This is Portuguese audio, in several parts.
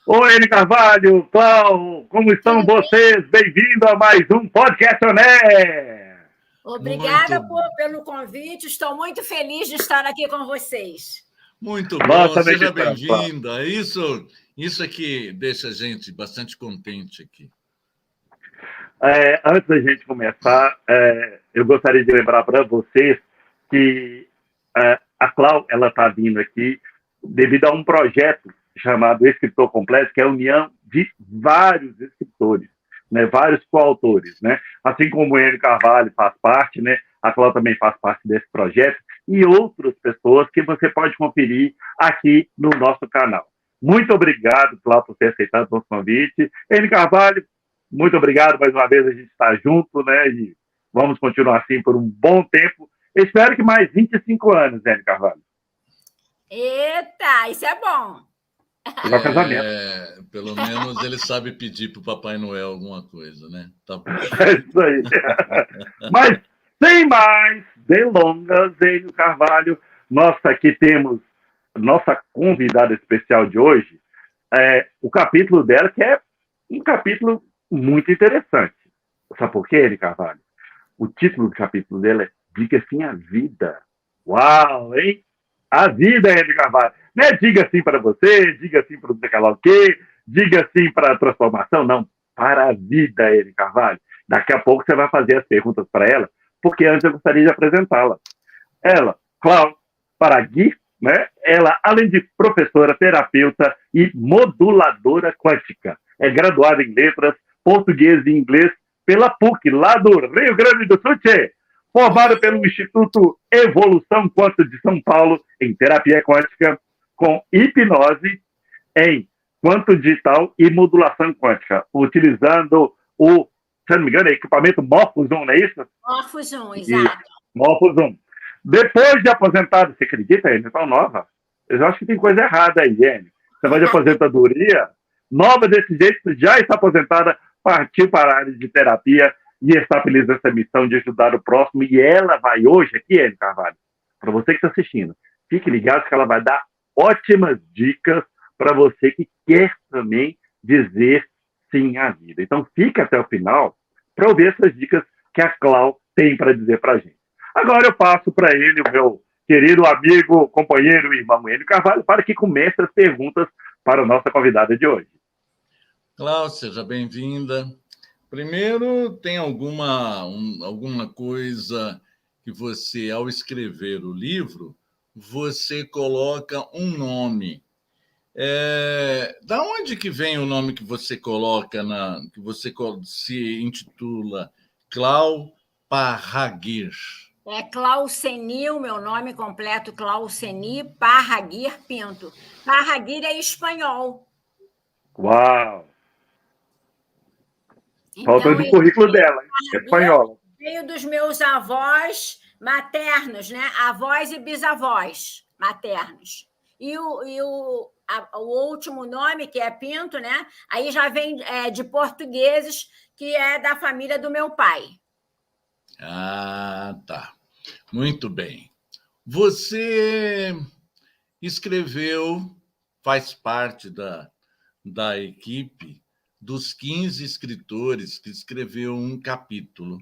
Oi, Enio Carvalho, Clau, como estão vocês? Bem-vindo a mais um Podcast Oné. Obrigada pelo convite, estou muito feliz de estar aqui com vocês. Muito bom, seja bem-vinda. Isso é que deixa a gente bastante contente aqui. Antes da gente começar, eu gostaria de lembrar para vocês que a Clau está vindo aqui devido a um projeto chamado Escritor Completo, que é a união de vários escritores, né, vários coautores, né? Assim como o Enio Carvalho faz parte, né, a Clau também faz parte desse projeto, e outras pessoas que você pode conferir aqui no nosso canal. Muito obrigado, Clau, por ter aceitado o nosso convite. Enio Carvalho, muito obrigado mais uma vez, a gente está junto, né, e vamos continuar assim por um bom tempo. Espero que mais 25 anos, Enio Carvalho. Eita, isso é bom. Pelo menos ele sabe pedir para o Papai Noel alguma coisa, né? Tá bom. É isso aí. Mas, sem mais delongas, Enio Carvalho, nós aqui temos nossa convidada especial de hoje, o capítulo dela, que é um capítulo muito interessante. Sabe por quê, Enio Carvalho? O título do capítulo dela é Diga Sim à Vida. Uau, hein? A vida, Enio Carvalho. Não é diga sim para você, diga sim para o quê, diga sim para a transformação, não. Para a vida, Enio Carvalho. Daqui a pouco você vai fazer as perguntas para ela, porque antes eu gostaria de apresentá-la. Ela, Clau Paraguir, né? Ela, além de professora, terapeuta e moduladora quântica, é graduada em letras, português e inglês pela PUC, lá do Rio Grande do Sul, formada pelo Instituto Evolução Quântica de São Paulo em terapia quântica, com hipnose em quanto digital e modulação quântica, utilizando o, se não me engano, equipamento Morphozoom, não é isso? Morphozoom, exato. Morphozoom. Depois de aposentada, você acredita, Enio? Tão nova? Eu acho que tem coisa errada aí, Enio. Você vai de aposentadoria, nova desse jeito, já está aposentada, partiu para a área de terapia e está feliz nessa missão de ajudar o próximo. E ela vai hoje aqui, Enio Carvalho, para você que está assistindo, fique ligado que ela vai dar ótimas dicas para você que quer também dizer sim à vida. Então, fica até o final para ouvir essas dicas que a Clau tem para dizer para a gente. Agora eu passo para ele, o meu querido amigo, companheiro e irmão Enio Carvalho, para que comece as perguntas para a nossa convidada de hoje. Clau, seja bem-vinda. Primeiro, tem alguma coisa que você, ao escrever o livro, você coloca um nome. Da onde que vem o nome que você coloca, que você se intitula Clau Paraguir? Clauceni, o meu nome completo, Clauceni Paraguir Pinto. Paraguir é espanhol. Uau! Faltou do currículo dela, é espanhola. Veio dos meus avós maternos, né? Avós e bisavós maternos. E o último nome, que é Pinto, né? Aí já vem de portugueses, que é da família do meu pai. Ah, tá. Muito bem. Você escreveu, faz parte da equipe dos 15 escritores que escreveu um capítulo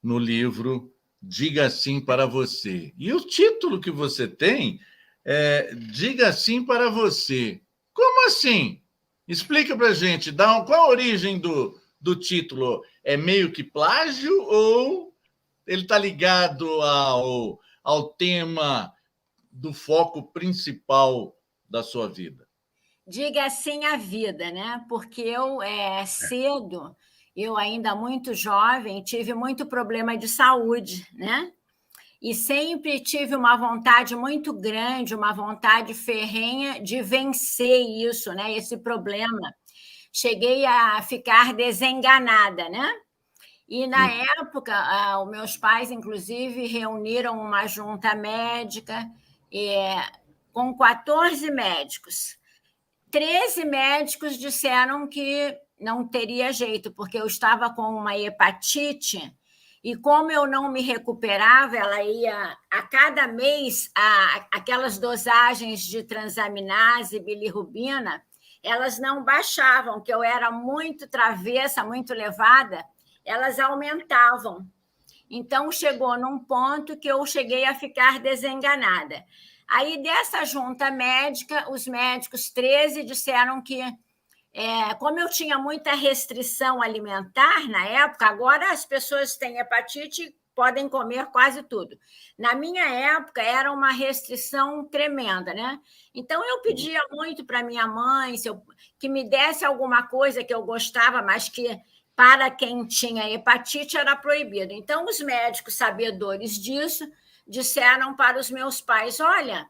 no livro Diga Sim para Você. E o título que você tem é Diga Sim para Você. Como assim? Explica para a gente, qual a origem do título? É meio que plágio ou ele está ligado ao tema do foco principal da sua vida? Diga sim à vida, né? Porque eu, cedo, eu ainda muito jovem, tive muito problema de saúde, né? E sempre tive uma vontade muito grande, uma vontade ferrenha de vencer isso, né? Esse problema. Cheguei a ficar desenganada, né? E, na época, os meus pais, inclusive, reuniram uma junta médica com 14 médicos. 13 médicos disseram que não teria jeito, porque eu estava com uma hepatite e, como eu não me recuperava, ela ia a cada mês, aquelas dosagens de transaminase e bilirrubina, elas não baixavam, que eu era muito travessa, muito levada, elas aumentavam. Então, chegou num ponto que eu cheguei a ficar desenganada. Aí, dessa junta médica, os médicos 13 disseram que, como eu tinha muita restrição alimentar na época, agora as pessoas têm hepatite podem comer quase tudo. Na minha época, era uma restrição tremenda, né? Então, eu pedia muito para minha mãe que me desse alguma coisa que eu gostava, mas que, para quem tinha hepatite, era proibido. Então, os médicos sabedores disso disseram para os meus pais: olha,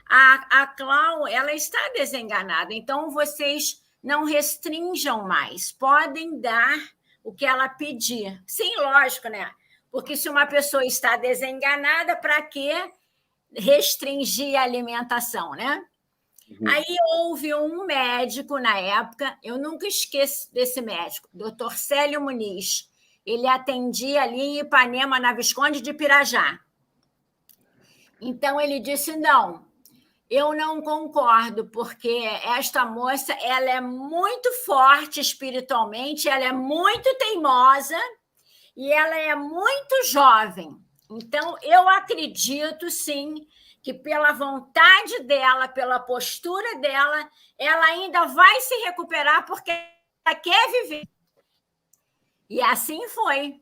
a Clau, ela está desenganada, então vocês não restringam mais, podem dar o que ela pedir. Sim, lógico, né? Porque se uma pessoa está desenganada, para que restringir a alimentação, né? Aí houve um médico na época, eu nunca esqueço desse médico, Dr. Célio Muniz. Ele atendia ali em Ipanema, na Visconde de Pirajá. Então, ele disse: não, eu não concordo, porque esta moça, ela é muito forte espiritualmente, ela é muito teimosa e ela é muito jovem. Então, eu acredito, sim, que pela vontade dela, pela postura dela, ela ainda vai se recuperar, porque ela quer viver. E assim foi.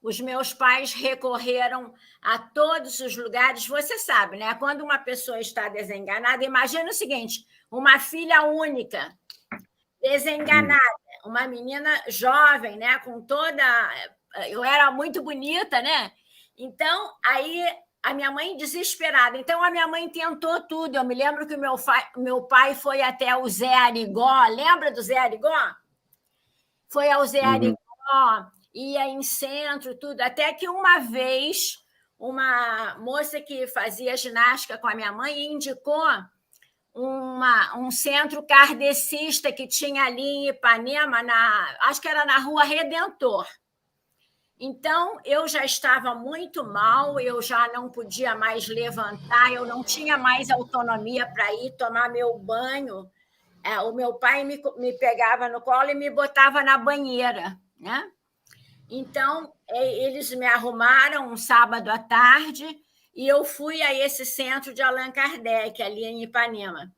Os meus pais recorreram a todos os lugares. Você sabe, né? Quando uma pessoa está desenganada, imagina o seguinte: uma filha única, desenganada, uma menina jovem, né? Com toda... Eu era muito bonita, né? Então, aí a minha mãe desesperada. Então, a minha mãe tentou tudo. Eu me lembro que meu pai foi até o Zé Arigó. Lembra do Zé Arigó? Foi ao Zé Arigó, ia em centro, tudo. Até que uma vez, uma moça que fazia ginástica com a minha mãe indicou um centro kardecista que tinha ali em Ipanema, acho que era na Rua Redentor. Então, eu já estava muito mal, eu já não podia mais levantar, eu não tinha mais autonomia para ir tomar meu banho. O meu pai me pegava no colo e me botava na banheira, né? Então, eles me arrumaram um sábado à tarde e eu fui a esse centro de Allan Kardec, ali em Ipanema.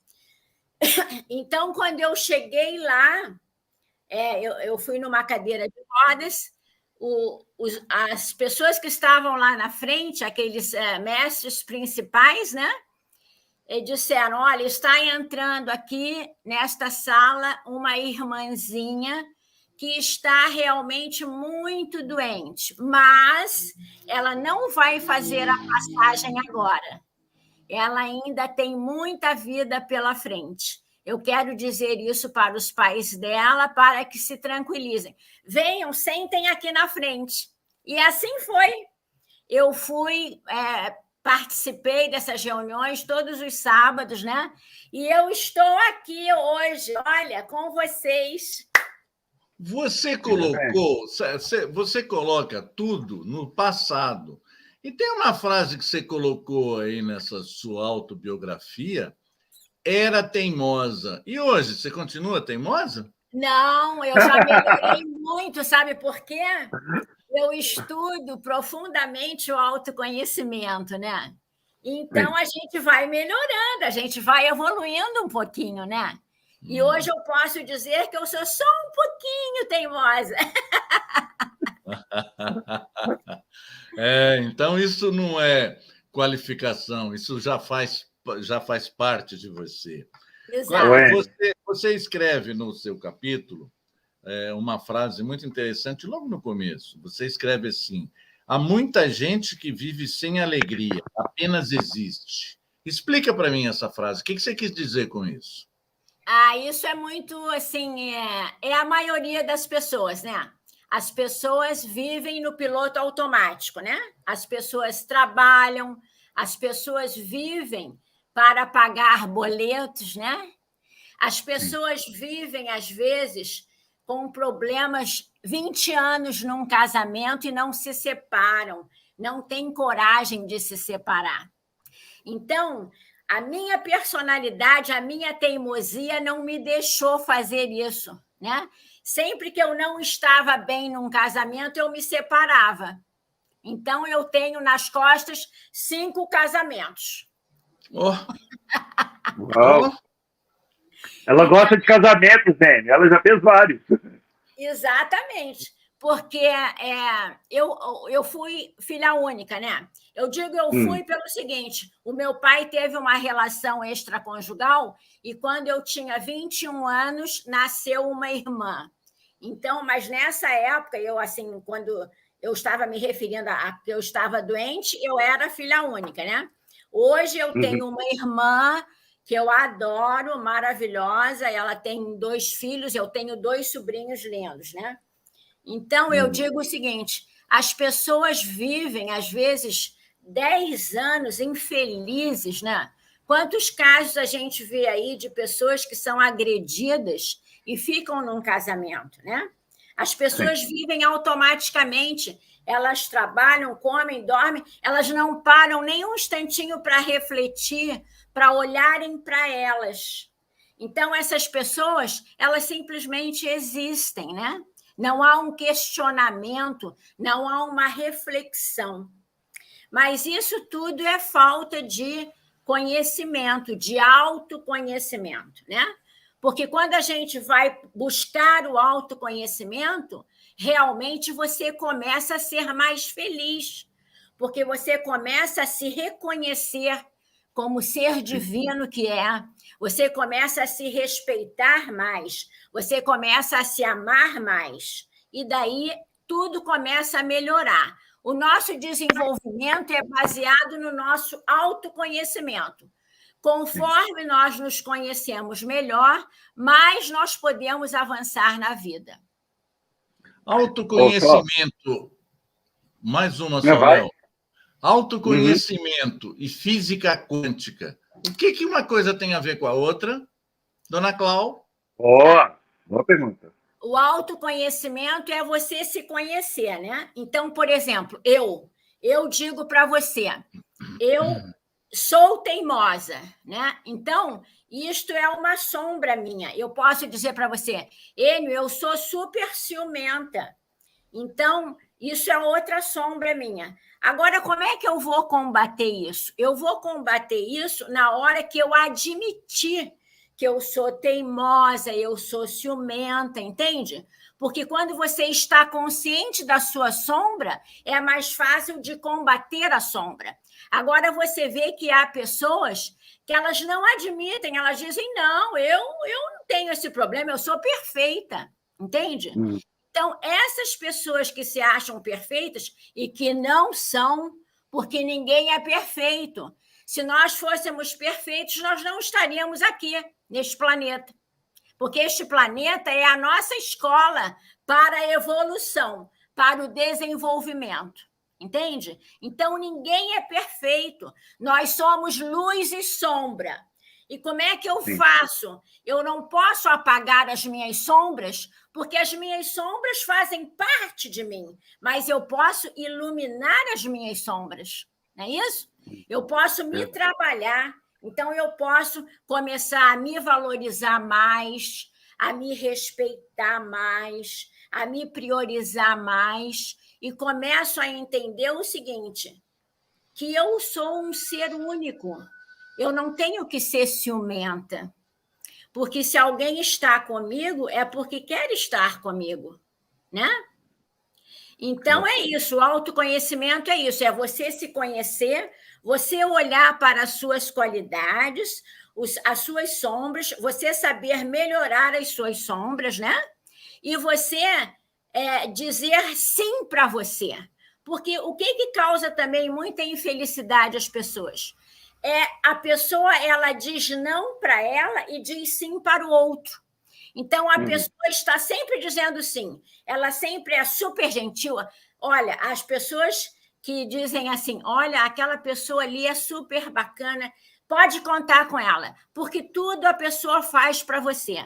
Então, quando eu cheguei lá, eu fui numa cadeira de rodas, as pessoas que estavam lá na frente, aqueles mestres principais, né? E disseram: olha, está entrando aqui nesta sala uma irmãzinha que está realmente muito doente, mas ela não vai fazer a passagem agora. Ela ainda tem muita vida pela frente. Eu quero dizer isso para os pais dela, para que se tranquilizem. Venham, sentem aqui na frente. E assim foi. Eu fui... participei dessas reuniões todos os sábados, né? E eu estou aqui hoje, olha, com vocês. Você coloca tudo no passado. E tem uma frase que você colocou aí nessa sua autobiografia: era teimosa. E hoje, você continua teimosa? Não, eu já melhorei muito, sabe por quê? Eu estudo profundamente o autoconhecimento, né? Então, a gente vai melhorando, a gente vai evoluindo um pouquinho, né? E hoje eu posso dizer que eu sou só um pouquinho teimosa. Então isso não é qualificação, isso já faz parte de você. Exato. Você escreve no seu capítulo uma frase muito interessante logo no começo. Você escreve assim: há muita gente que vive sem alegria, apenas existe. Explica para mim essa frase. O que você quis dizer com isso? Isso é muito, assim, é a maioria das pessoas, né? as pessoas vivem no piloto automático, né? As pessoas trabalham, as pessoas vivem para pagar boletos, né? As pessoas vivem, às vezes, com problemas 20 anos num casamento e não se separam, não têm coragem de se separar. Então, a minha personalidade, a minha teimosia não me deixou fazer isso, né? Sempre que eu não estava bem num casamento, eu me separava. Então, eu tenho nas costas 5 casamentos. Oh. Uau. Ela gosta de casamentos, Nene. Ela já fez vários. Exatamente. Porque eu fui filha única, né? Eu digo eu fui pelo seguinte: o meu pai teve uma relação extraconjugal e quando eu tinha 21 anos, nasceu uma irmã. Então, mas nessa época, eu assim, quando eu estava me referindo a que eu estava doente, eu era filha única, né? Hoje eu tenho uma irmã que eu adoro, maravilhosa, ela tem 2 filhos, eu tenho 2 sobrinhos lindos, né? Então, eu digo o seguinte: as pessoas vivem, às vezes, 10 anos infelizes, né? Quantos casos a gente vê aí de pessoas que são agredidas e ficam num casamento, né? As pessoas vivem automaticamente, elas trabalham, comem, dormem, elas não param nem um instantinho para refletir, para olharem para elas. Então, essas pessoas, elas simplesmente existem, né? Não há um questionamento, não há uma reflexão. Mas isso tudo é falta de conhecimento, de autoconhecimento, né? Porque quando a gente vai buscar o autoconhecimento, realmente você começa a ser mais feliz, porque você começa a se reconhecer como ser divino que é, você começa a se respeitar mais, você começa a se amar mais, e daí tudo começa a melhorar. O nosso desenvolvimento é baseado no nosso autoconhecimento. Conforme nós nos conhecemos melhor, mais nós podemos avançar na vida. Autoconhecimento, mais uma só, Léo. Autoconhecimento e física quântica. O que uma coisa tem a ver com a outra, dona Clau? Boa pergunta. O autoconhecimento é você se conhecer, né? Então, por exemplo, eu digo para você, eu sou teimosa, né? Então, isto é uma sombra minha. Eu posso dizer para você, Enio, eu sou super ciumenta. Então, isso é outra sombra minha. Agora, como é que eu vou combater isso? Eu vou combater isso na hora que eu admitir que eu sou teimosa, eu sou ciumenta, entende? Porque quando você está consciente da sua sombra, é mais fácil de combater a sombra. Agora, você vê que há pessoas que elas não admitem, elas dizem, não, eu não tenho esse problema, eu sou perfeita, entende? Então, essas pessoas que se acham perfeitas e que não são, porque ninguém é perfeito. Se nós fôssemos perfeitos, nós não estaríamos aqui, neste planeta. Porque este planeta é a nossa escola para a evolução, para o desenvolvimento. Entende? Então, ninguém é perfeito. Nós somos luz e sombra. E como é que eu faço? Eu não posso apagar as minhas sombras, porque as minhas sombras fazem parte de mim, mas eu posso iluminar as minhas sombras, não é isso? Eu posso me trabalhar, então eu posso começar a me valorizar mais, a me respeitar mais, a me priorizar mais, e começo a entender o seguinte, que eu sou um ser único. Eu não tenho que ser ciumenta, porque se alguém está comigo, é porque quer estar comigo, né? Então, é isso, o autoconhecimento é isso, é você se conhecer, você olhar para as suas qualidades, as suas sombras, você saber melhorar as suas sombras, né? E você dizer sim para você. Porque o que causa também muita infelicidade às pessoas? A pessoa ela diz não para ela e diz sim para o outro. Então, a pessoa está sempre dizendo sim. Ela sempre é super gentil. Olha, as pessoas que dizem assim, olha, aquela pessoa ali é super bacana, pode contar com ela, porque tudo a pessoa faz para você.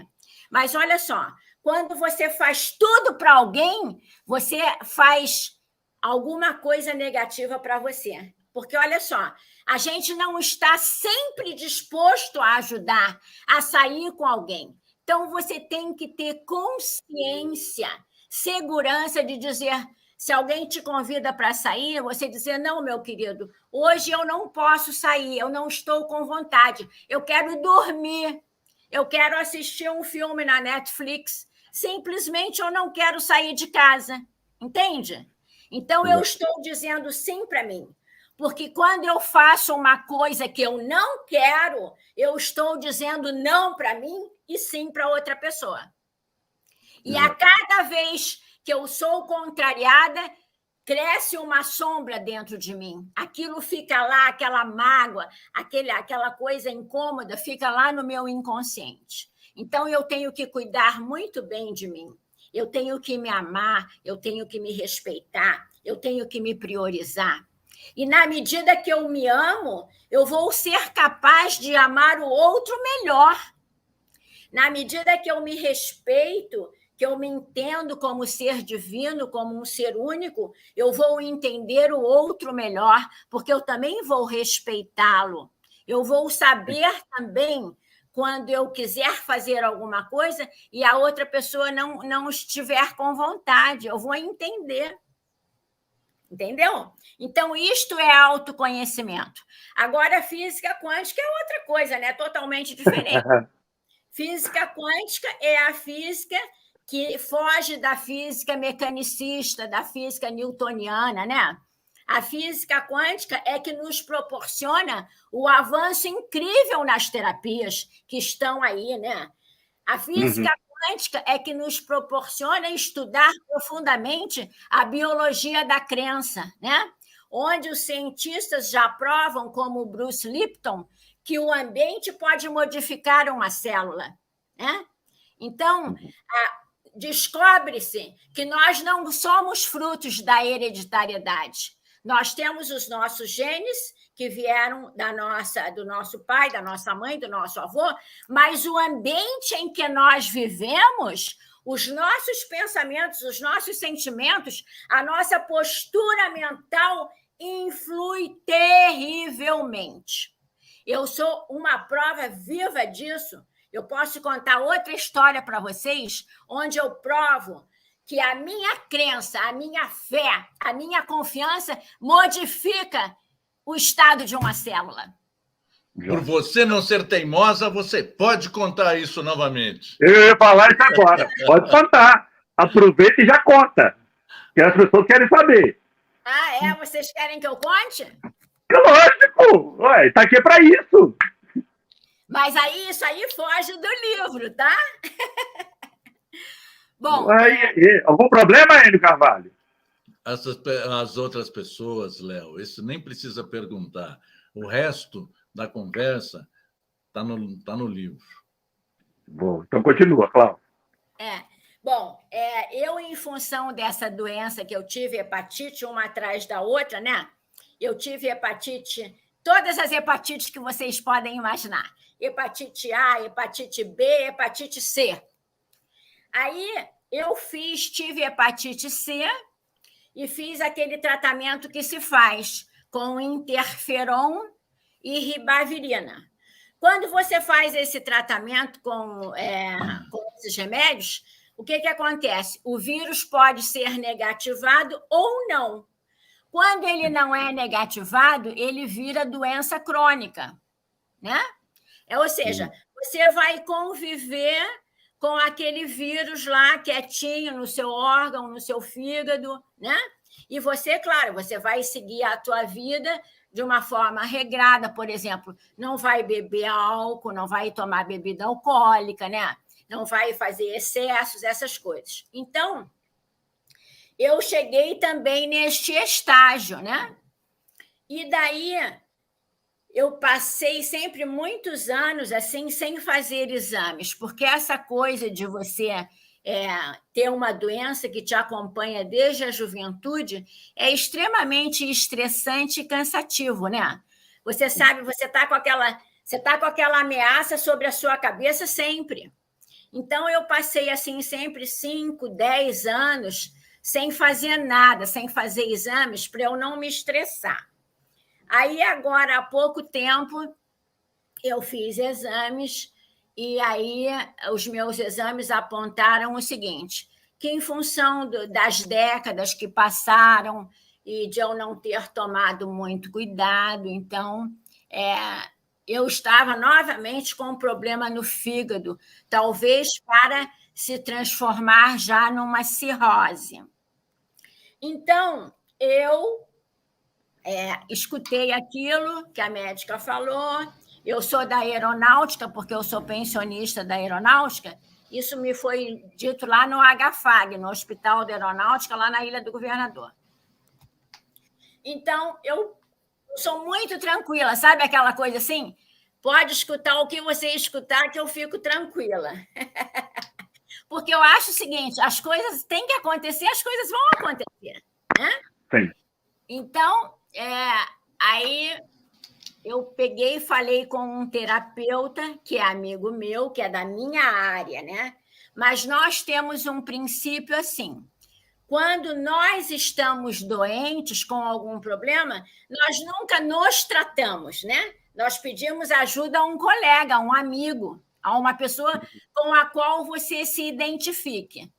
Mas olha só, quando você faz tudo para alguém, você faz alguma coisa negativa para você. Porque, olha só, a gente não está sempre disposto a ajudar, a sair com alguém. Então, você tem que ter consciência, segurança de dizer, se alguém te convida para sair, você dizer, não, meu querido, hoje eu não posso sair, eu não estou com vontade, eu quero dormir, eu quero assistir um filme na Netflix, simplesmente eu não quero sair de casa, entende? Então, eu estou dizendo sim para mim. Porque quando eu faço uma coisa que eu não quero, eu estou dizendo não para mim e sim para outra pessoa. E a cada vez que eu sou contrariada, cresce uma sombra dentro de mim. Aquilo fica lá, aquela mágoa, aquela coisa incômoda, fica lá no meu inconsciente. Então, eu tenho que cuidar muito bem de mim. Eu tenho que me amar, eu tenho que me respeitar, eu tenho que me priorizar. E na medida que eu me amo, eu vou ser capaz de amar o outro melhor. Na medida que eu me respeito, que eu me entendo como ser divino, como um ser único, eu vou entender o outro melhor, porque eu também vou respeitá-lo. Eu vou saber também quando eu quiser fazer alguma coisa e a outra pessoa não estiver com vontade, eu vou entender. Entendeu? Então, isto é autoconhecimento. Agora, a física quântica é outra coisa, né? Totalmente diferente. Física quântica é a física que foge da física mecanicista, da física newtoniana, né? A física quântica é que nos proporciona o avanço incrível nas terapias que estão aí, né? A física quântica é que nos proporciona estudar profundamente a biologia da crença, né? Onde os cientistas já provam, como o Bruce Lipton, que o ambiente pode modificar uma célula, né? Então, descobre-se que nós não somos frutos da hereditariedade. Nós temos os nossos genes, que vieram do nosso pai, da nossa mãe, do nosso avô, mas o ambiente em que nós vivemos, os nossos pensamentos, os nossos sentimentos, a nossa postura mental influi terrivelmente. Eu sou uma prova viva disso. Eu posso contar outra história para vocês, onde eu provo que a minha crença, a minha fé, a minha confiança modifica o estado de uma célula. Por você não ser teimosa, você pode contar isso novamente. Eu ia falar isso agora. Pode contar. Aproveita e já conta. Que as pessoas querem saber. Ah, é? Vocês querem que eu conte? Lógico! Ué, tá aqui para isso. Mas aí isso aí foge do livro, tá? Bom. Algum problema, Enio Carvalho? As outras pessoas, Léo, isso nem precisa perguntar. O resto da conversa está no livro. Bom, então continua, Cláudio. Bom, eu, em função dessa doença que eu tive, hepatite, uma atrás da outra, né? Eu tive hepatite, todas as hepatites que vocês podem imaginar. Hepatite A, hepatite B, hepatite C. Aí eu tive hepatite C e fiz aquele tratamento que se faz com interferon e ribavirina. Quando você faz esse tratamento com esses remédios, o que acontece? O vírus pode ser negativado ou não. Quando ele não é negativado, ele vira doença crônica, né? Ou seja, você vai conviver com aquele vírus lá quietinho no seu órgão, no seu fígado, né? E você, claro, você vai seguir a tua vida de uma forma regrada, por exemplo, não vai beber álcool, não vai tomar bebida alcoólica, né? Não vai fazer excessos, essas coisas. Então, eu cheguei também neste estágio, né? E daí eu passei sempre muitos anos assim, sem fazer exames, porque essa coisa de você ter uma doença que te acompanha desde a juventude é extremamente estressante e cansativo, né? Você sabe, você está com aquela ameaça sobre a sua cabeça sempre. Então, eu passei assim sempre 5, 10 anos sem fazer nada, sem fazer exames, para eu não me estressar. Aí, agora, há pouco tempo, eu fiz exames e aí os meus exames apontaram o seguinte, que em função das décadas que passaram e de eu não ter tomado muito cuidado, então, eu estava novamente com um problema no fígado, talvez para se transformar já numa cirrose. Então, eu escutei aquilo que a médica falou, eu sou da aeronáutica, porque eu sou pensionista da aeronáutica, isso me foi dito lá no HFAG, no Hospital da Aeronáutica, lá na Ilha do Governador. Então, eu sou muito tranquila, sabe aquela coisa assim? Pode escutar o que você escutar, que eu fico tranquila. Porque eu acho o seguinte, as coisas têm que acontecer, as coisas vão acontecer, né? Sim. Então, aí eu peguei e falei com um terapeuta, que é amigo meu, que é da minha área, né? Mas nós temos um princípio assim, quando nós estamos doentes com algum problema, nós nunca nos tratamos, né? Nós pedimos ajuda a um colega, a um amigo, a uma pessoa com a qual você se identifique.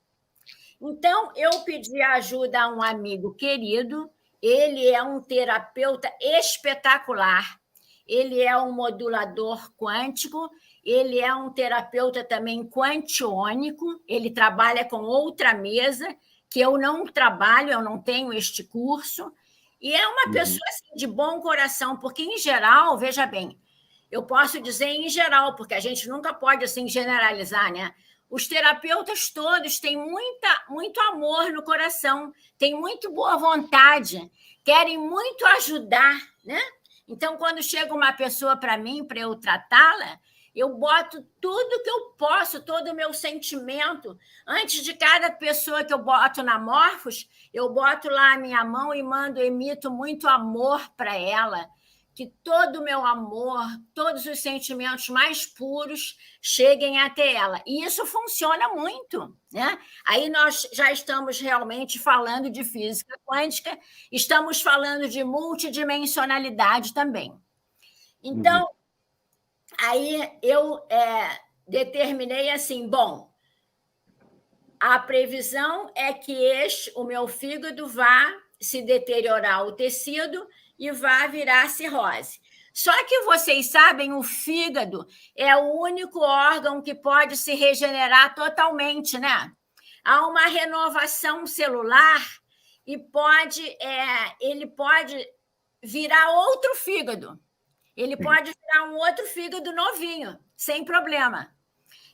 Então, eu pedi ajuda a um amigo querido, ele é um terapeuta espetacular, ele é um modulador quântico, ele é um terapeuta também quantiônico, ele trabalha com outra mesa, que eu não trabalho, eu não tenho este curso, e é uma pessoa assim, de bom coração, porque, em geral, veja bem, eu posso dizer em geral, porque a gente nunca pode assim, generalizar, né? Os terapeutas todos têm muito amor no coração, têm muito boa vontade, querem muito ajudar, né? Então, quando chega uma pessoa para mim, para eu tratá-la, eu boto tudo que eu posso, todo o meu sentimento. Antes de cada pessoa que eu boto na Morphos, eu boto lá a minha mão e emito muito amor para ela, que todo o meu amor, todos os sentimentos mais puros cheguem até ela. E isso funciona muito, né? Aí nós já estamos realmente falando de física quântica, estamos falando de multidimensionalidade também. Então, aí eu determinei assim, bom, a previsão é que o meu fígado vá se deteriorar o tecido e vá virar cirrose. Só que vocês sabem, o fígado é o único órgão que pode se regenerar totalmente, né? Há uma renovação celular e ele pode virar outro fígado. Ele pode virar um outro fígado novinho, sem problema.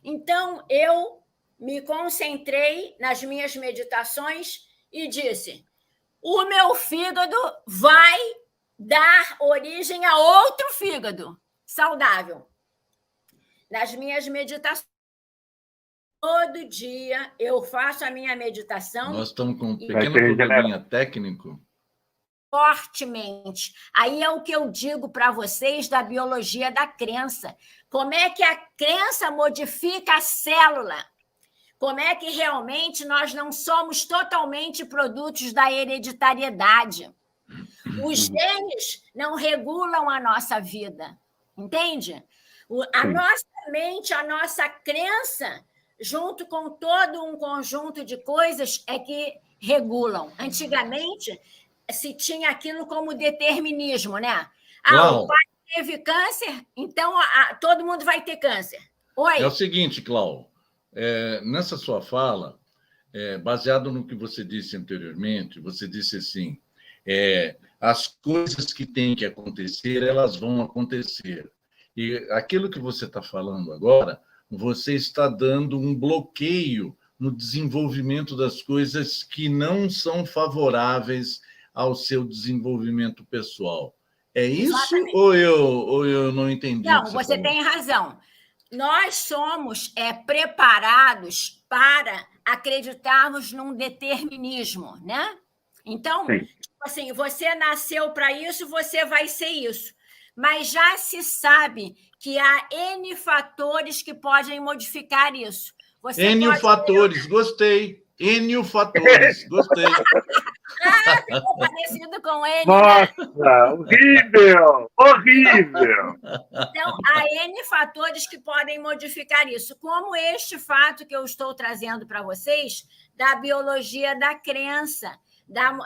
Então, eu me concentrei nas minhas meditações e disse, o meu fígado vai dar origem a outro fígado saudável. Nas minhas meditações, todo dia eu faço a minha meditação. Nós estamos com um pequeno probleminha técnico. Fortemente. Aí é o que eu digo para vocês da biologia da crença. Como é que a crença modifica a célula? Como é que realmente nós não somos totalmente produtos da hereditariedade? Os genes não regulam a nossa vida, entende? A nossa mente, a nossa crença, junto com todo um conjunto de coisas, é que regulam. Antigamente, se tinha aquilo como determinismo, né? O pai teve câncer, então todo mundo vai ter câncer. Oi? É o seguinte, Cláudio, nessa sua fala, baseado no que você disse anteriormente, você disse assim, as coisas que têm que acontecer, elas vão acontecer. E aquilo que você está falando agora, você está dando um bloqueio no desenvolvimento das coisas que não são favoráveis ao seu desenvolvimento pessoal. É isso ou eu não entendi? Não, você tem razão. Nós somos preparados para acreditarmos num determinismo, né? Então, tipo assim, você nasceu para isso, você vai ser isso. Mas já se sabe que há N fatores que podem modificar isso. N fatores, gostei. N fatores, gostei. Ficou parecido com ele, Nossa, né? horrível! Horrível! Então, há N fatores que podem modificar isso, como este fato que eu estou trazendo para vocês da biologia da crença, da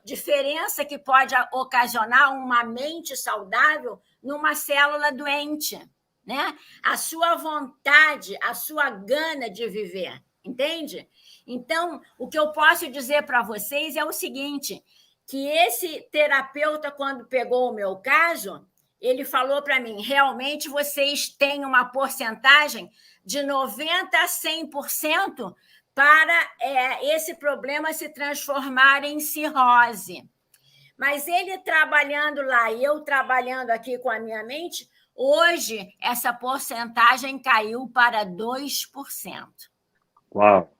diferença que pode ocasionar uma mente saudável numa célula doente, né? A sua vontade, a sua gana de viver, entende? Então, o que eu posso dizer para vocês é o seguinte, que esse terapeuta, quando pegou o meu caso, ele falou para mim, realmente vocês têm uma porcentagem de 90% a 100% para esse problema se transformar em cirrose. Mas ele trabalhando lá e eu trabalhando aqui com a minha mente, hoje essa porcentagem caiu para 2%. Uau!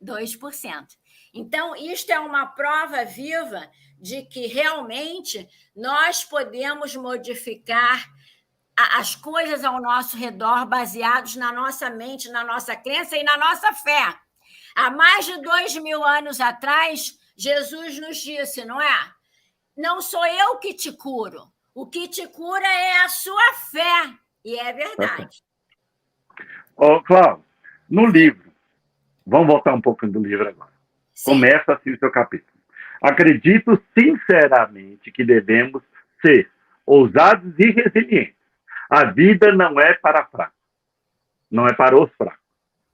2%. Então, isto é uma prova viva de que realmente nós podemos modificar as coisas ao nosso redor baseados na nossa mente, na nossa crença e na nossa fé. Há mais de 2.000 anos atrás, Jesus nos disse, não é? Não sou eu que te curo. O que te cura é a sua fé. E é verdade. Ô, Cláudio, no livro, vamos voltar um pouco do livro agora. Sim. Começa assim o seu capítulo. Acredito sinceramente que devemos ser ousados e resilientes. A vida não é para fracos. Não é para os fracos.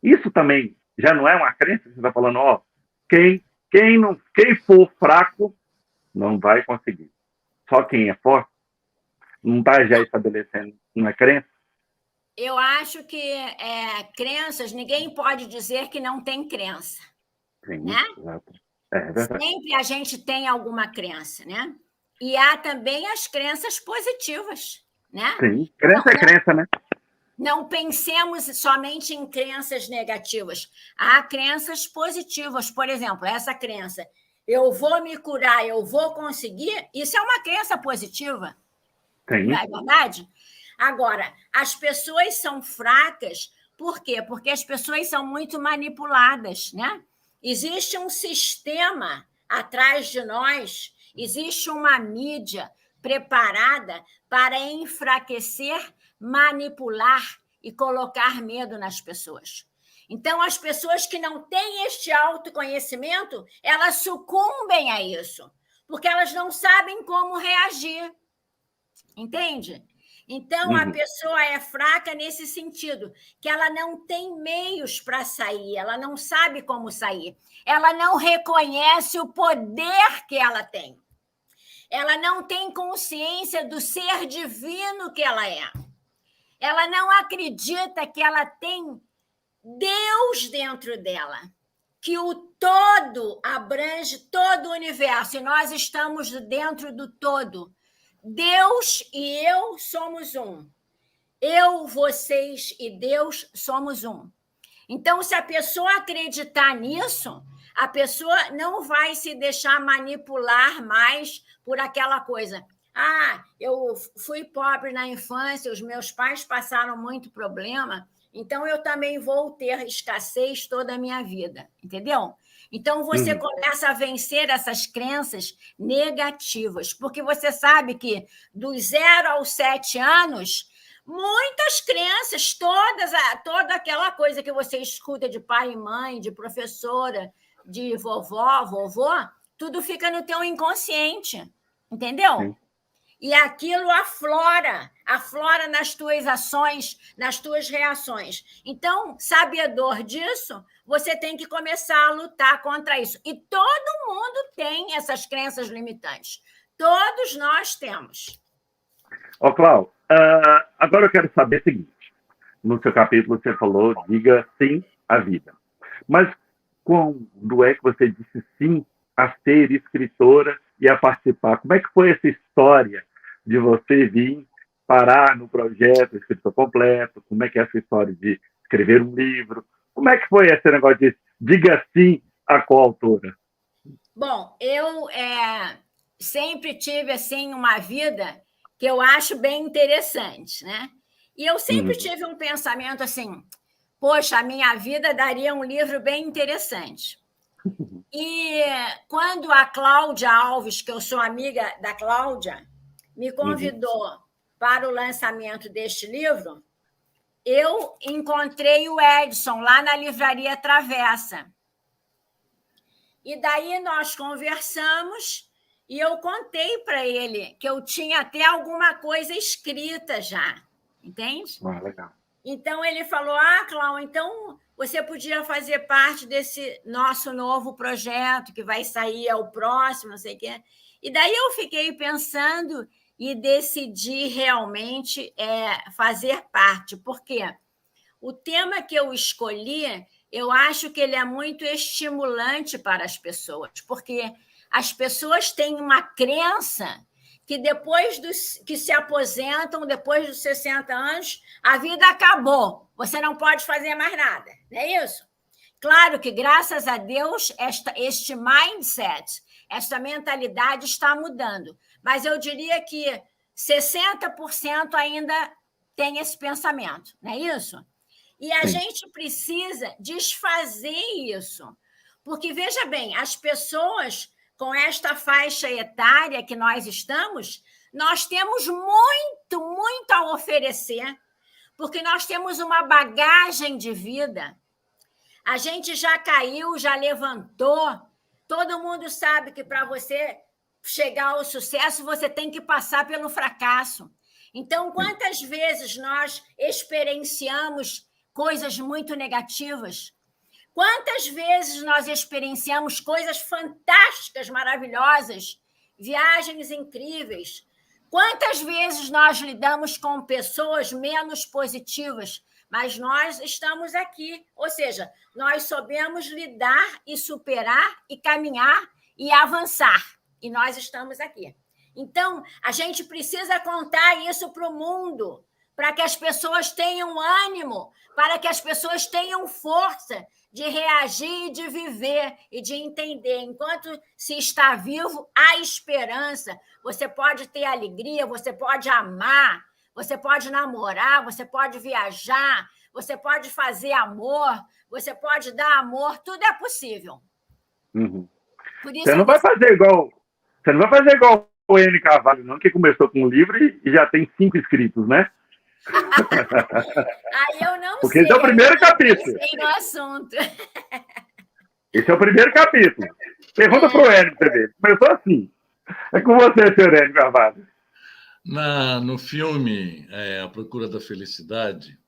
Isso também já não é uma crença? Você está falando, ó, quem for fraco não vai conseguir. Só quem é forte não está já estabelecendo uma crença? Eu acho que crenças, ninguém pode dizer que não tem crença. Sim, né? Exato. É verdade. Sempre a gente tem alguma crença, né? E há também as crenças positivas, né? Sim, crença é crença, né? Não pensemos somente em crenças negativas. Há crenças positivas. Por exemplo, essa crença, eu vou me curar, eu vou conseguir, isso é uma crença positiva. Sim. Não é verdade? Agora, as pessoas são fracas, por quê? Porque as pessoas são muito manipuladas, né? Existe um sistema atrás de nós, existe uma mídia preparada para enfraquecer, manipular e colocar medo nas pessoas. Então, as pessoas que não têm este autoconhecimento, elas sucumbem a isso, porque elas não sabem como reagir. Entende? Então, a pessoa é fraca nesse sentido, que ela não tem meios para sair, ela não sabe como sair, ela não reconhece o poder que ela tem, ela não tem consciência do ser divino que ela não acredita que ela tem Deus dentro dela, que o todo abrange todo o universo, e nós estamos dentro do todo. Deus e eu somos um. Eu, vocês e Deus somos um. Então, se a pessoa acreditar nisso, a pessoa não vai se deixar manipular mais por aquela coisa. Ah, eu fui pobre na infância, os meus pais passaram muito problema, então eu também vou ter escassez toda a minha vida, entendeu? Então, você começa a vencer essas crenças negativas, porque você sabe que dos 0 aos 7 anos, muitas crenças, toda aquela coisa que você escuta de pai e mãe, de professora, de vovó, vovô, tudo fica no teu inconsciente, entendeu? Sim. E aquilo aflora nas tuas ações, nas tuas reações. Então, sabedor disso, você tem que começar a lutar contra isso. E todo mundo tem essas crenças limitantes. Todos nós temos. Ô, Cláudio, agora eu quero saber o seguinte. No seu capítulo você falou, diga sim à vida. Mas quando é que você disse sim a ser escritora e a participar. Como é que foi essa história de você vir parar no projeto Escritor Completo? Como é que é essa história de escrever um livro? Como é que foi esse negócio de diga sim à coautora? Bom, eu sempre tive assim uma vida que eu acho bem interessante, né? E eu sempre tive um pensamento assim, poxa, a minha vida daria um livro bem interessante. E quando a Cláudia Alves, que eu sou amiga da Cláudia, me convidou para o lançamento deste livro, eu encontrei o Edson lá na Livraria Travessa. E daí nós conversamos e eu contei para ele que eu tinha até alguma coisa escrita já, entende? Legal. Então ele falou, Cláudia, então você podia fazer parte desse nosso novo projeto que vai sair ao próximo, não sei o quê. E daí eu fiquei pensando e decidi realmente fazer parte, porque o tema que eu escolhi, eu acho que ele é muito estimulante para as pessoas, porque as pessoas têm uma crença que depois que se aposentam, depois dos 60 anos, a vida acabou, você não pode fazer mais nada, não é isso? Claro que, graças a Deus, este mindset, esta mentalidade está mudando, mas eu diria que 60% ainda tem esse pensamento, não é isso? E a gente precisa desfazer isso, porque, veja bem, as pessoas com esta faixa etária que nós estamos, nós temos muito a oferecer, porque nós temos uma bagagem de vida. A gente já caiu, já levantou. Todo mundo sabe que para você chegar ao sucesso, você tem que passar pelo fracasso. Então, quantas vezes nós experienciamos coisas muito negativas? Quantas vezes nós experienciamos coisas fantásticas, maravilhosas, viagens incríveis? Quantas vezes nós lidamos com pessoas menos positivas, mas nós estamos aqui, ou seja, nós sabemos lidar e superar e caminhar e avançar, e nós estamos aqui. Então, a gente precisa contar isso para o mundo, para que as pessoas tenham ânimo, para que as pessoas tenham força de reagir, de viver e de entender. Enquanto se está vivo, há esperança. Você pode ter alegria, você pode amar, você pode namorar, você pode viajar, você pode fazer amor, você pode dar amor, tudo é possível. Por isso você não vai fazer igual o N. Carvalho, não, que começou com um livro e já tem 5 inscritos, né? Aí eu não Porque sei. esse é o primeiro capítulo. No assunto. Esse é o primeiro capítulo. Pergunta para o Hélio para você ver. Começou assim. É com você, senhor Hélio Carvalho. No filme A Procura da Felicidade,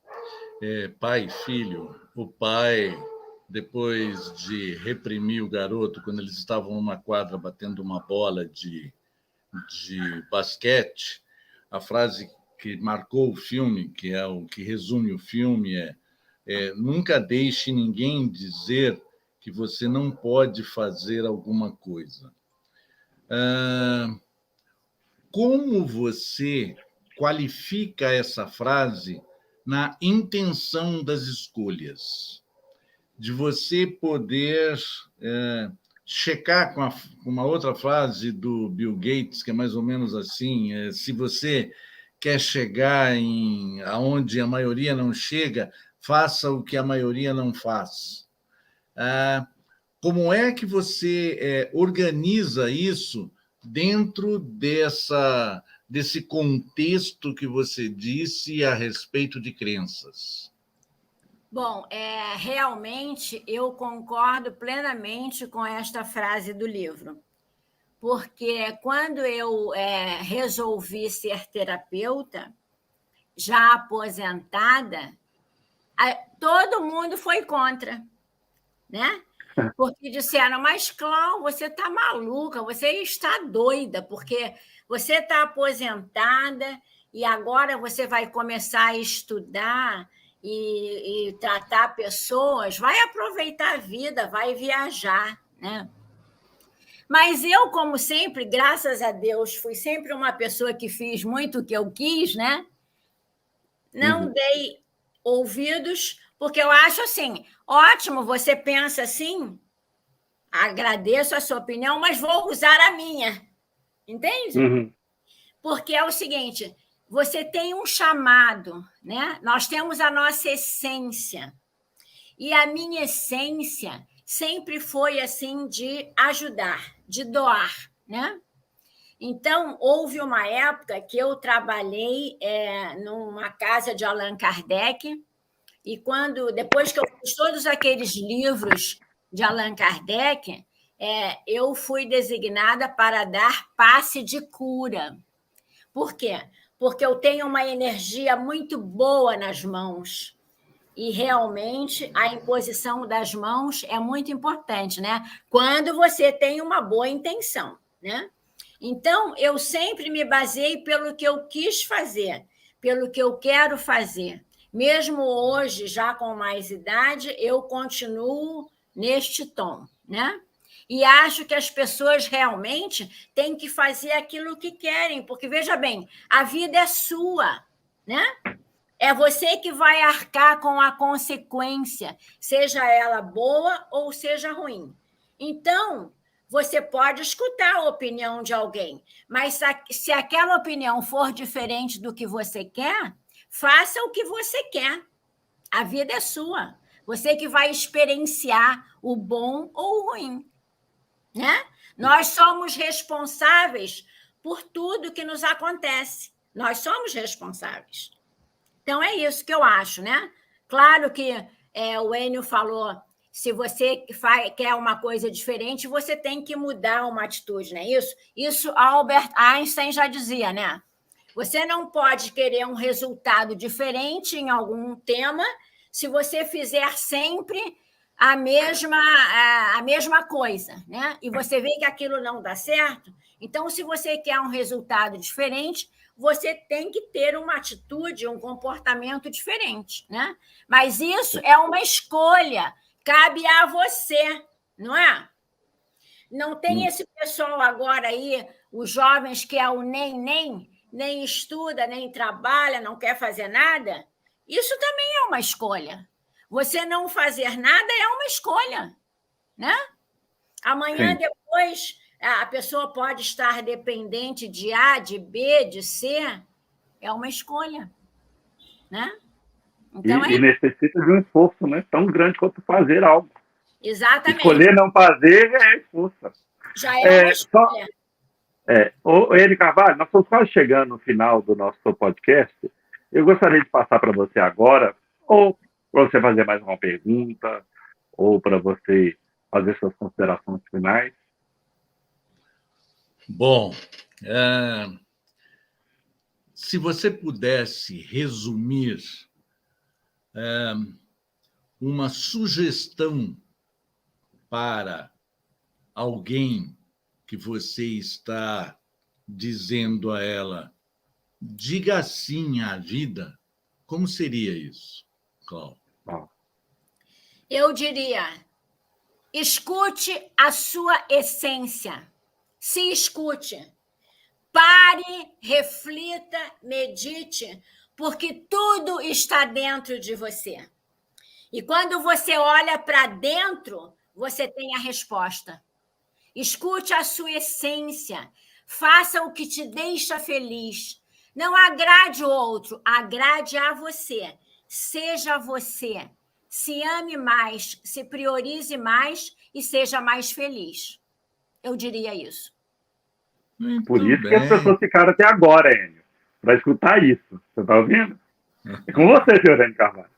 pai e filho, o pai, depois de reprimir o garoto, quando eles estavam numa quadra batendo uma bola de basquete, a frase que marcou o filme, que é o que resume o filme, nunca deixe ninguém dizer que você não pode fazer alguma coisa. Como você qualifica essa frase na intenção das escolhas? De você poder checar com uma outra frase do Bill Gates, que é mais ou menos assim, se você quer chegar aonde a maioria não chega, faça o que a maioria não faz. Como é que você organiza isso dentro desse contexto que você disse a respeito de crenças? Bom, realmente eu concordo plenamente com esta frase do livro, porque quando eu resolvi ser terapeuta, já aposentada, todo mundo foi contra, né? Porque disseram, mas, Cláudia, você está maluca, você está doida, porque você está aposentada e agora você vai começar a estudar e tratar pessoas, vai aproveitar a vida, vai viajar, né? Mas eu, como sempre, graças a Deus, fui sempre uma pessoa que fiz muito o que eu quis, né? Não dei ouvidos, porque eu acho assim, ótimo, você pensa assim, agradeço a sua opinião, mas vou usar a minha, entende? Porque é o seguinte, você tem um chamado, né? Nós temos a nossa essência, e a minha essência sempre foi assim de ajudar, de doar, né? Então, houve uma época que eu trabalhei numa casa de Allan Kardec, e depois que eu fiz todos aqueles livros de Allan Kardec, eu fui designada para dar passe de cura. Por quê? Porque eu tenho uma energia muito boa nas mãos. E realmente a imposição das mãos é muito importante, né? Quando você tem uma boa intenção, né? Então, eu sempre me baseei pelo que eu quis fazer, pelo que eu quero fazer. Mesmo hoje, já com mais idade, eu continuo neste tom, né? E acho que as pessoas realmente têm que fazer aquilo que querem, porque, veja bem, a vida é sua, né? É você que vai arcar com a consequência, seja ela boa ou seja ruim. Então, você pode escutar a opinião de alguém, mas se aquela opinião for diferente do que você quer, faça o que você quer. A vida é sua. Você que vai experienciar o bom ou o ruim, né? Nós somos responsáveis por tudo que nos acontece. Nós somos responsáveis. Então, é isso que eu acho, né? Claro que o Enio falou, se você quer uma coisa diferente, você tem que mudar uma atitude, não é isso? Isso Albert Einstein já dizia, né? Você não pode querer um resultado diferente em algum tema se você fizer sempre a mesma coisa, né? E você vê que aquilo não dá certo. Então, se você quer um resultado diferente, você tem que ter uma atitude, um comportamento diferente, né? Mas isso é uma escolha, cabe a você, não é? Não tem esse pessoal agora aí, os jovens que é o nem estuda, nem trabalha, não quer fazer nada. Isso também é uma escolha. Você não fazer nada é uma escolha, né? Amanhã, Sim. depois, a pessoa pode estar dependente de A, de B, de C. É uma escolha, né? Então, E necessita de um esforço, né, tão grande quanto fazer algo. Exatamente. Escolher não fazer é esforço. Já é uma escolha. Eni Carvalho, nós estamos quase chegando no final do nosso podcast. Eu gostaria de passar para você agora, ou para você fazer mais uma pergunta, ou para você fazer suas considerações finais. Bom, se você pudesse resumir uma sugestão para alguém que você está dizendo a ela, diga sim à vida, como seria isso, Cláudio? Eu diria, escute a sua essência. Se escute. Pare, reflita, medite, porque tudo está dentro de você. E quando você olha para dentro, você tem a resposta. Escute a sua essência. Faça o que te deixa feliz. Não agrade o outro, agrade a você. Seja você. Se ame mais, se priorize mais e seja mais feliz. Eu diria isso. Muito Por isso bem. que as pessoas ficaram até agora, Enio, para escutar isso. Você está ouvindo? É com você, senhor Eni Carvalho.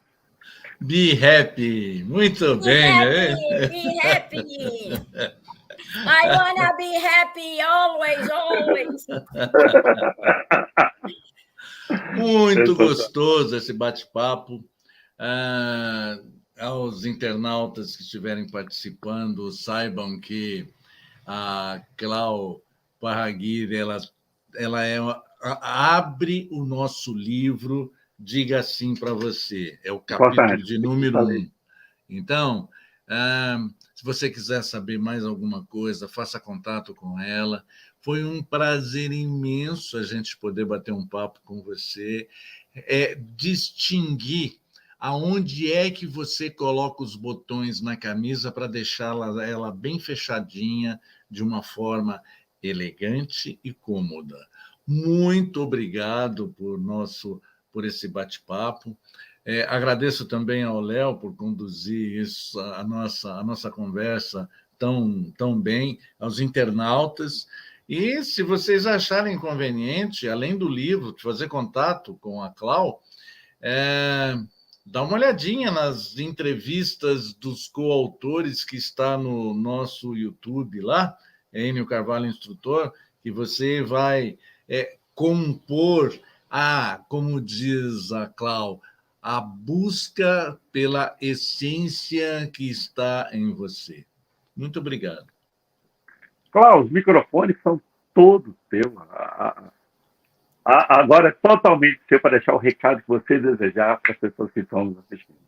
Be happy. Muito bem, né? Be happy. I wanna be happy always, always. Muito gostoso esse bate-papo. Aos internautas que estiverem participando, saibam que a Clau Parraguirre, ela abre o nosso livro Diga Sim para Você. É o capítulo de número 1. Então, Se você quiser saber mais alguma coisa, faça contato com ela. Foi um prazer imenso a gente poder bater um papo com você, distinguir aonde é que você coloca os botões na camisa para deixá-la ela bem fechadinha, de uma forma elegante e cômoda. Muito obrigado por esse bate-papo. Agradeço também ao Léo por conduzir a nossa conversa tão bem, aos internautas. E, se vocês acharem conveniente, além do livro, de fazer contato com a Clau, dá uma olhadinha nas entrevistas dos coautores que está no nosso YouTube lá, Enio Carvalho Instrutor, que você vai compor, como diz a Clau, a busca pela essência que está em você. Muito obrigado. Clau, os microfones são todos teus. Agora é totalmente seu para deixar o recado que você desejar para as pessoas que estão nos assistindo.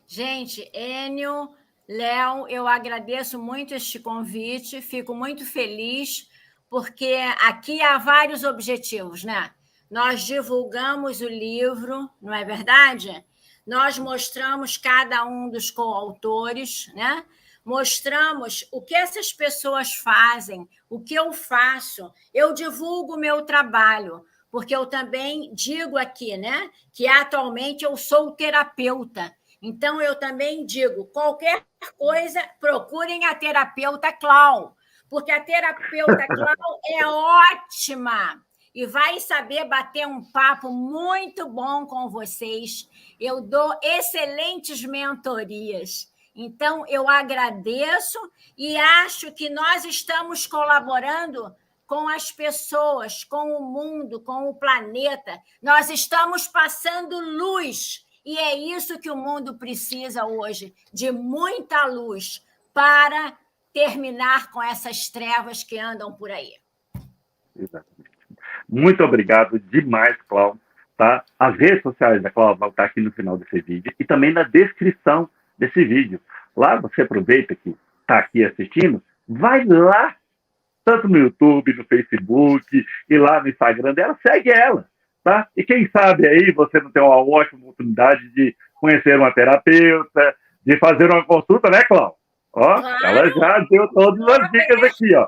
Gente, Enio, Léo, eu agradeço muito este convite, fico muito feliz, porque aqui há vários objetivos, né? Nós divulgamos o livro, não é verdade? Nós mostramos cada um dos coautores, né? Mostramos o que essas pessoas fazem, o que eu faço. Eu divulgo o meu trabalho, porque eu também digo aqui, né, que atualmente eu sou terapeuta. Então, eu também digo, qualquer coisa, procurem a terapeuta Clau, porque a terapeuta Clau é ótima e vai saber bater um papo muito bom com vocês. Eu dou excelentes mentorias. Então, eu agradeço e acho que nós estamos colaborando com as pessoas, com o mundo, com o planeta. Nós estamos passando luz. E é isso que o mundo precisa hoje, de muita luz, para terminar com essas trevas que andam por aí. Exatamente. Muito obrigado demais, Clau. Tá? As redes sociais da Clau vão estar aqui no final desse vídeo e também na descrição desse vídeo. Lá você aproveita que está aqui assistindo, vai lá, tanto no YouTube, no Facebook e lá no Instagram dela, segue ela. Tá? E quem sabe aí você não tem uma ótima oportunidade de conhecer uma terapeuta, de fazer uma consulta, né, Clau? Ó, claro, ela já deu todas as dicas aqui, ó.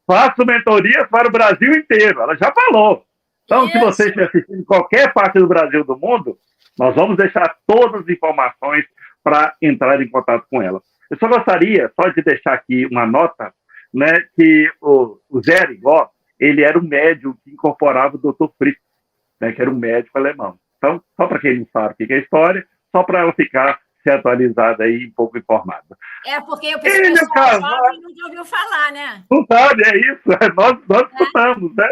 Faço mentorias para o Brasil inteiro. Ela já falou. Então, se você estiver assistindo em qualquer parte do Brasil do mundo, nós vamos deixar todas as informações para entrar em contato com ela. Eu só gostaria de deixar aqui uma nota, né, que o Zé Arigó, ele era um médium que incorporava o Dr. Fritz, né, que era um médico alemão. Então, só para quem não sabe o que é a história, só para ela ficar se atualizada aí, um pouco informada. Porque o pessoal jovem não ouviu falar, né? Não sabe, é isso. Nós escutamos, né?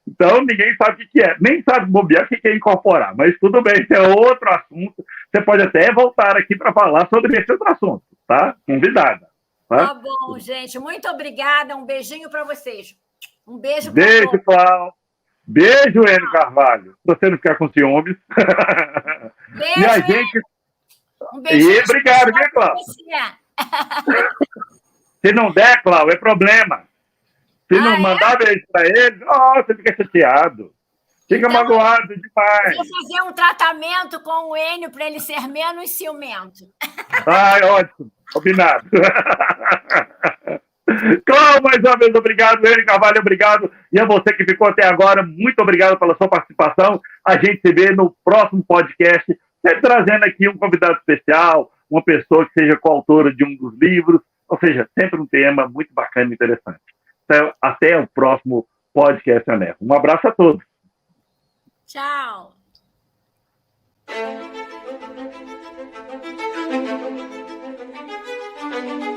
Então, ninguém sabe o que é. Nem sabe bobear o que é incorporar. Mas tudo bem, isso é outro assunto. Você pode até voltar aqui para falar sobre esse outro assunto, tá? Convidada. Tá bom, gente. Muito obrigada. Um beijinho para vocês. Um beijo. Beijo, Clau. Beijo, Enio Carvalho. Pra você não ficar com ciúmes. Beijo, e a gente... Um beijo. E obrigado, viu, Clau? Se não der, Clau, é problema. Se não mandar beijo para ele, você fica chateado. Fica então, magoado demais. Vou fazer um tratamento com o Enio para ele ser menos ciumento. Ótimo. Combinado. Clau, mais uma vez, obrigado. Enio Carvalho, obrigado. E a você que ficou até agora, muito obrigado pela sua participação. A gente se vê no próximo podcast, sempre trazendo aqui um convidado especial, uma pessoa que seja coautora de um dos livros, ou seja, sempre um tema muito bacana e interessante. Então, até o próximo podcast, Aneco. Um abraço a todos. Tchau.